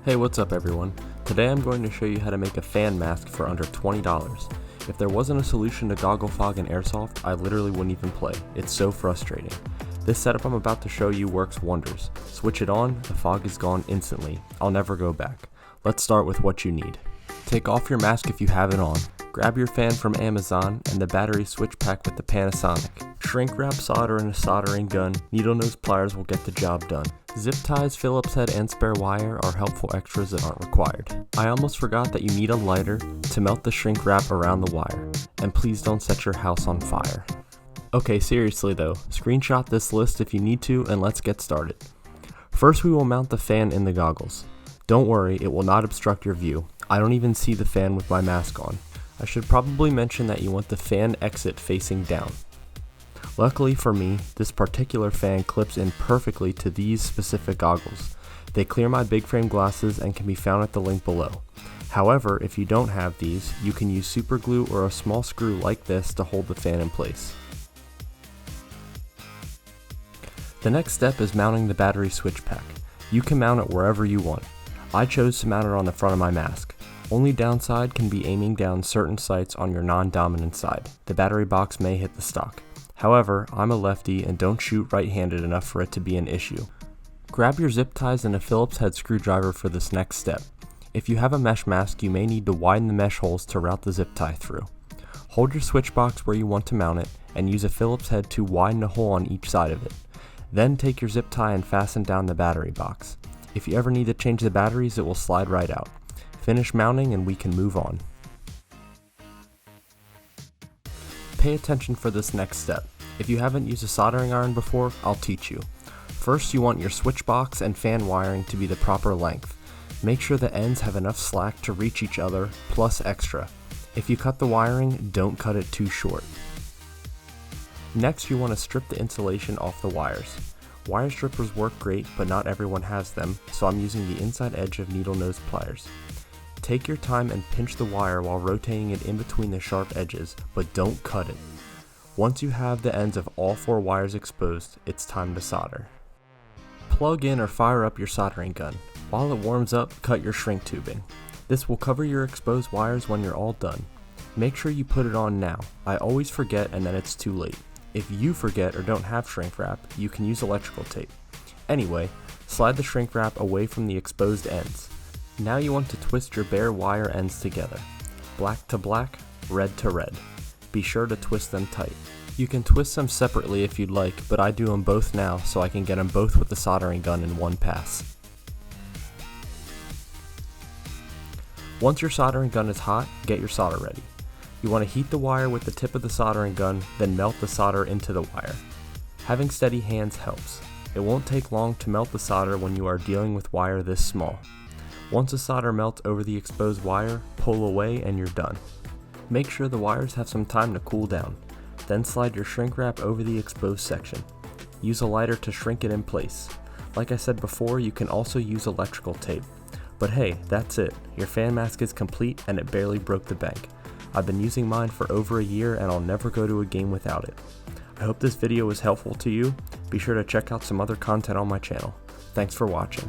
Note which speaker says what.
Speaker 1: Hey, what's up everyone? Today I'm going to show you how to make a fan mask for under $20. If there wasn't a solution to Goggle Fog and Airsoft, I literally wouldn't even play. It's so frustrating. This setup I'm about to show you works wonders. Switch it on, the fog is gone instantly. I'll never go back. Let's start with what you need. Take off your mask if you have it on. Grab your fan from Amazon and the battery switch pack with the Panasonic. Shrink wrap solder and a soldering gun. Needle nose pliers will get the job done. Zip ties, Phillips head, and spare wire are helpful extras that aren't required. I almost forgot that you need a lighter to melt the shrink wrap around the wire. And please don't set your house on fire. Okay, seriously though, screenshot this list if you need to and let's get started. First we will mount the fan in the goggles. Don't worry, it will not obstruct your view. I don't even see the fan with my mask on. I should probably mention that you want the fan exit facing down. Luckily for me, this particular fan clips in perfectly to these specific goggles. They clear my big frame glasses and can be found at the link below. However, if you don't have these, you can use super glue or a small screw like this to hold the fan in place. The next step is mounting the battery switch pack. You can mount it wherever you want. I chose to mount it on the front of my mask. Only downside can be aiming down certain sights on your non-dominant side. The battery box may hit the stock. However, I'm a lefty and don't shoot right-handed enough for it to be an issue. Grab your zip ties and a Phillips head screwdriver for this next step. If you have a mesh mask, you may need to widen the mesh holes to route the zip tie through. Hold your switch box where you want to mount it and use a Phillips head to widen a hole on each side of it. Then take your zip tie and fasten down the battery box. If you ever need to change the batteries, it will slide right out. Finish mounting and we can move on. Pay attention for this next step. If you haven't used a soldering iron before, I'll teach you. First, you want your switch box and fan wiring to be the proper length. Make sure the ends have enough slack to reach each other, plus extra. If you cut the wiring, don't cut it too short. Next, you want to strip the insulation off the wires. Wire strippers work great, but not everyone has them, so I'm using the inside edge of needle nose pliers. Take your time and pinch the wire while rotating it in between the sharp edges, but don't cut it. Once you have the ends of all 4 wires exposed, it's time to solder. Plug in or fire up your soldering gun. While it warms up, cut your shrink tubing. This will cover your exposed wires when you're all done. Make sure you put it on now. I always forget and then it's too late. If you forget or don't have shrink wrap, you can use electrical tape. Anyway, slide the shrink wrap away from the exposed ends. Now you want to twist your bare wire ends together. Black to black, red to red. Be sure to twist them tight. You can twist them separately if you'd like, but I do them both now so I can get them both with the soldering gun in one pass. Once your soldering gun is hot, get your solder ready. You want to heat the wire with the tip of the soldering gun, then melt the solder into the wire. Having steady hands helps. It won't take long to melt the solder when you are dealing with wire this small. Once the solder melts over the exposed wire, pull away and you're done. Make sure the wires have some time to cool down. Then slide your shrink wrap over the exposed section. Use a lighter to shrink it in place. Like I said before, you can also use electrical tape. But hey, that's it. Your fan mask is complete and it barely broke the bank. I've been using mine for over a year and I'll never go to a game without it. I hope this video was helpful to you. Be sure to check out some other content on my channel. Thanks for watching.